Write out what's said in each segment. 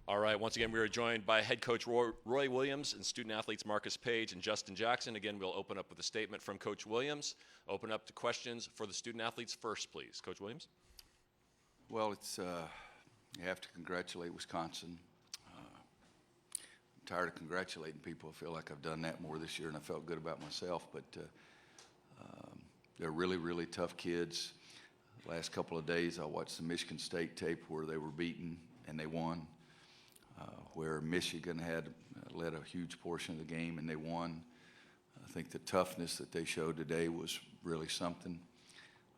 All right, once again, we are joined by head coach Roy Williams and student athletes Marcus Page and Justin Jackson. Again, we'll open up with a statement from Coach Williams. Open up to questions for the student athletes first, please. Coach Williams. Well, you have to congratulate Wisconsin. I'm tired of congratulating people. I feel like I've done that more this year, and I felt good about myself. But they're really, really tough kids. The last couple of days, I watched the Michigan State tape where they were beaten and they won. Where Michigan had led a huge portion of the game and they won. I think the toughness that they showed today was really something.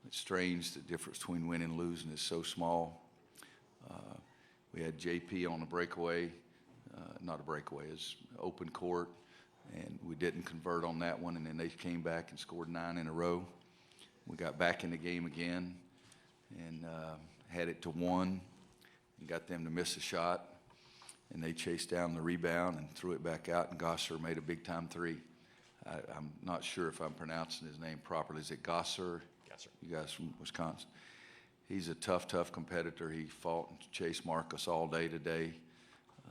It's strange, the difference between winning and losing is so small. We had JP on a breakaway, not a breakaway, it's open court, and we didn't convert on that one, and then they came back and scored 9 in a row. We got back in the game again and had it to 1 and got them to miss a shot. And they chased down the rebound and threw it back out, and Gosser made a big-time 3. I'm not sure if I'm pronouncing his name properly. Is it Gosser? Yes, sir. You guys from Wisconsin. He's a tough, tough competitor. He fought and chased Marcus all day today.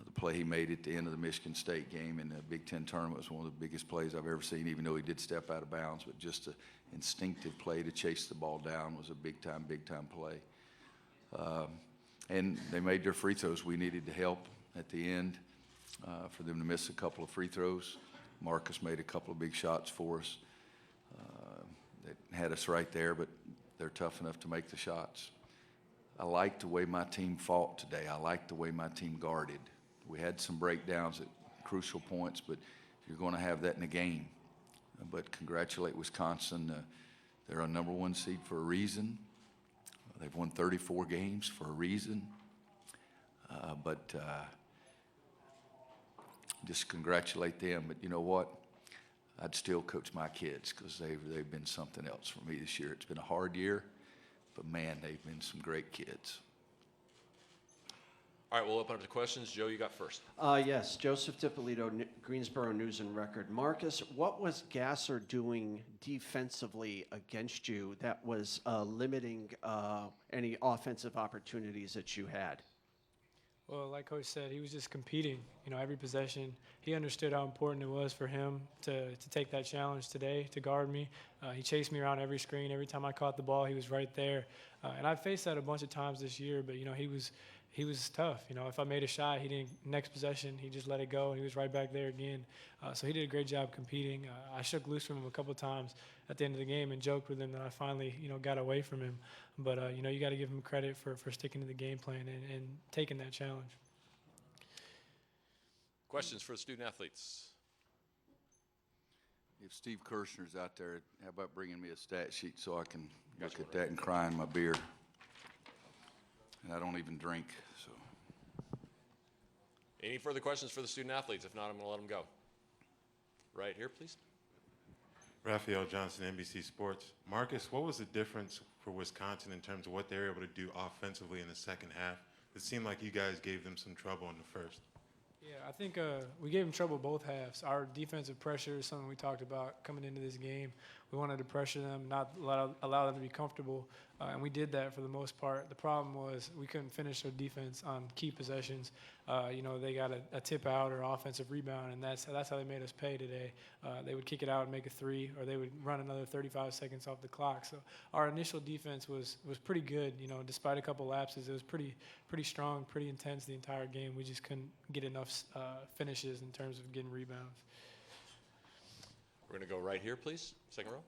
The play he made at the end of the Michigan State game in the Big Ten tournament was one of the biggest plays I've ever seen, even though he did step out of bounds. But just an instinctive play to chase the ball down was a big-time play. And they made their free throws. We needed to help at the end for them to miss a couple of free throws. Marcus made a couple of big shots for us. They had us right there, but they're tough enough to make the shots. I liked the way my team fought today. I liked the way my team guarded. We had some breakdowns at crucial points, but you're going to have that in a game. But congratulate Wisconsin. They're a number 1 seed for a reason. They've won 34 games for a reason. But just congratulate them. But you know what? I'd still coach my kids because they've been something else for me this year. It's been a hard year, but man, they've been some great kids. All right, we'll open up to questions. Joe, you got first. Yes, Joseph Dippolito, Greensboro News and Record. Marcus, what was Gasser doing defensively against you that was limiting any offensive opportunities that you had? Well, like Coach said, he was just competing, every possession. He understood how important it was for him to take that challenge today, to guard me. He chased me around every screen. Every time I caught the ball, he was right there. And I faced that a bunch of times this year, but, he was tough. If I made a shot, next possession, he just let it go, and he was right back there again. So he did a great job competing. I shook loose from him a couple of times at the end of the game and joked with him that I finally, got away from him. But, you got to give him credit for sticking to the game plan and taking that challenge. Questions for the student athletes? If Steve Kirshner's out there, how about bringing me a stat sheet so I can look at that and cry in my beer? And I don't even drink, so. Any further questions for the student athletes? If not, I'm going to let them go. Right here, please. Raphael Johnson, NBC Sports. Marcus, what was the difference for Wisconsin in terms of what they were able to do offensively in the second half? It seemed like you guys gave them some trouble in the first. Yeah, I think we gave them trouble both halves. Our defensive pressure is something we talked about coming into this game. We wanted to pressure them, not allow them to be comfortable, and we did that for the most part. The problem was we couldn't finish their defense on key possessions. They got a tip out or offensive rebound, and that's how they made us pay today. They would kick it out and make a 3, or they would run another 35 seconds off the clock. So our initial defense was pretty good. Despite a couple lapses, it was pretty strong, pretty intense the entire game. We just couldn't get enough finishes in terms of getting rebounds. We're going to go right here, please. Second row.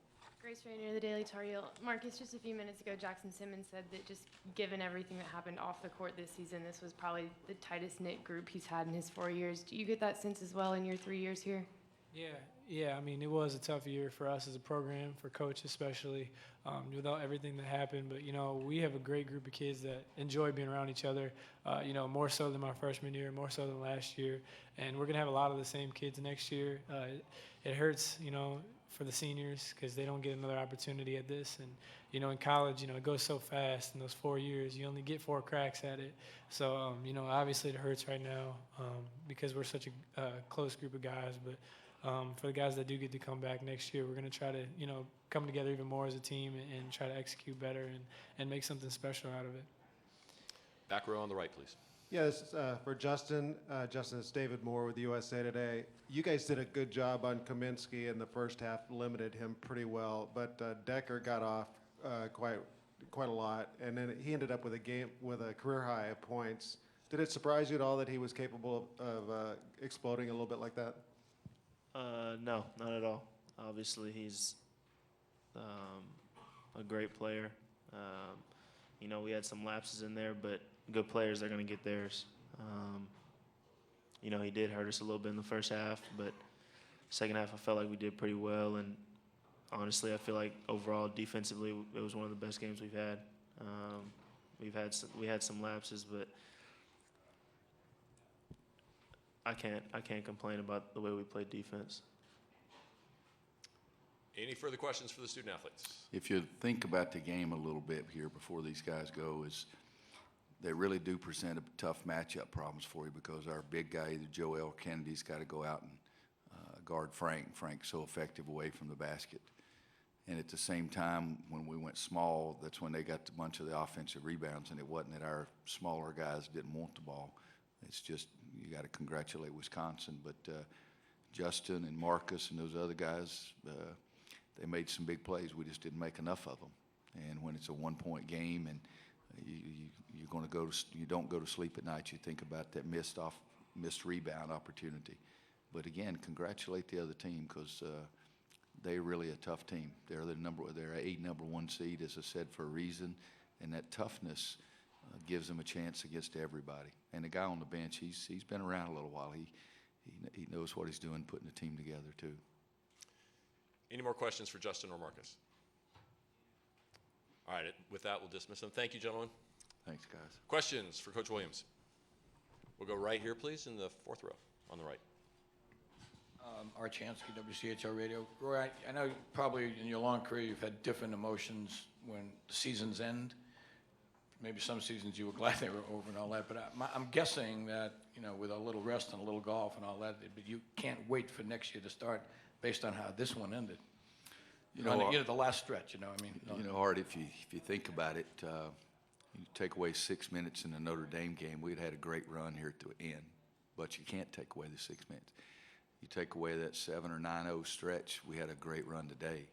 Grace Rainier, the Daily Tar Heel. Marcus, just a few minutes ago, Jackson Simmons said that just given everything that happened off the court this season, this was probably the tightest knit group he's had in his 4 years. Do you get that sense as well in your 3 years here? Yeah. I mean, it was a tough year for us as a program, for Coach especially, without everything that happened. But, we have a great group of kids that enjoy being around each other, more so than my freshman year, more so than last year. And we're going to have a lot of the same kids next year. It hurts, for the seniors because they don't get another opportunity at this. And, in college, it goes so fast in those 4 years. You only get 4 cracks at it. So, obviously it hurts right now because we're such a close group of guys. But for the guys that do get to come back next year, we're going to try to, come together even more as a team and try to execute better and make something special out of it. Back row on the right, please. Yes, for Justin. Justin, it's David Moore with USA Today. You guys did a good job on Kaminsky in the first half, limited him pretty well, but Decker got off quite a lot, and then he ended up with a career high of points. Did it surprise you at all that he was capable of exploding a little bit like that? No, not at all. Obviously, he's a great player. We had some lapses in there, but good players are going to get theirs. He did hurt us a little bit in the first half, but second half I felt like we did pretty well. And honestly, I feel like overall defensively it was one of the best games we've had. We had some lapses, but I can't complain about the way we played defense. Any further questions for the student athletes? If you think about the game a little bit here before these guys go, is they really do present a tough matchup problems for you because our big guy, either Joel Kennedy's got to go out and guard Frank. Frank's so effective away from the basket. And at the same time, when we went small, that's when they got a bunch of the offensive rebounds, and it wasn't that our smaller guys didn't want the ball. It's just you got to congratulate Wisconsin. But Justin and Marcus and those other guys, they made some big plays. We just didn't make enough of them. And when it's a one-point game and you don't go to sleep at night, you think about that missed rebound opportunity. But again, congratulate the other team because they're really a tough team. They're a number one seed, as I said, for a reason, and that toughness gives them a chance against everybody. And the guy on the bench, he's been around a little while. He knows what he's doing, putting the team together too. Any more questions for Justin or Marcus? All right, with that, we'll dismiss them. Thank you, gentlemen. Thanks, guys. Questions for Coach Williams? We'll go right here, please, in the fourth row on the right. Art Chansky, WCHL Radio. Roy, I know probably in your long career you've had different emotions when the seasons end. Maybe some seasons you were glad they were over and all that, but I'm guessing that, with a little rest and a little golf and all that, but you can't wait for next year to start based on how this one ended. The last stretch, Art, if you think about it, you take away 6 minutes in the Notre Dame game, we'd had a great run here at the end, but you can't take away the 6 minutes. You take away that 7 or 9-0 stretch, we had a great run today.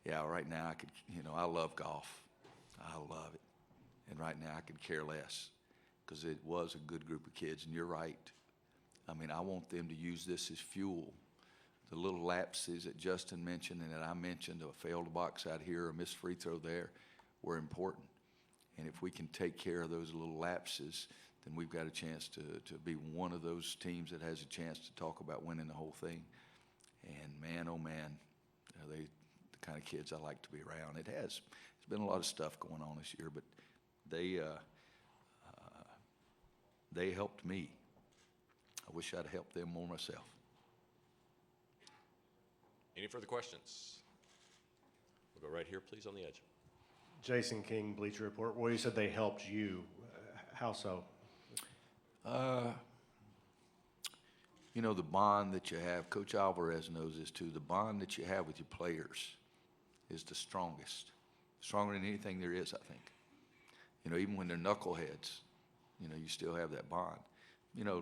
Right now I love golf. I love it. And right now I could care less because it was a good group of kids. And you're right. I want them to use this as fuel. The little lapses that Justin mentioned and that I mentioned, a failed box out here, a missed free throw there, were important. And if we can take care of those little lapses, then we've got a chance to be one of those teams that has a chance to talk about winning the whole thing. And man, oh man, they the kind of kids I like to be around. There's been a lot of stuff going on this year, but they helped me. I wish I'd helped them more myself. Any further questions? We'll go right here, please, on the edge. Jason King, Bleacher Report. Well, you said they helped you. How so? The bond that you have, Coach Alvarez knows this too, the bond that you have with your players is the strongest. Stronger than anything there is, I think. Even when they're knuckleheads, you still have that bond.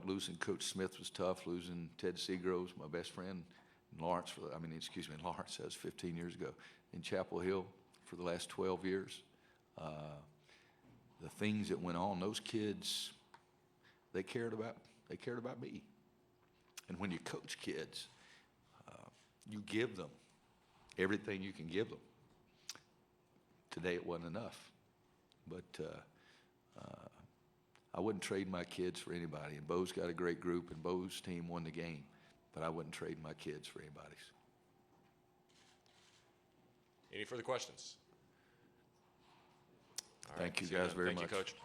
Losing Coach Smith was tough. Losing Ted Seagroves, my best friend, in Lawrence, Lawrence, that was 15 years ago. In Chapel Hill for the last 12 years. The things that went on, those kids, they cared about me. And when you coach kids, you give them everything you can give them. Today it wasn't enough. But I wouldn't trade my kids for anybody. And Bo's got a great group, and Bo's team won the game. But I wouldn't trade my kids for anybody's. Any further questions? All Thank right, you guys very much. Thank you, Coach.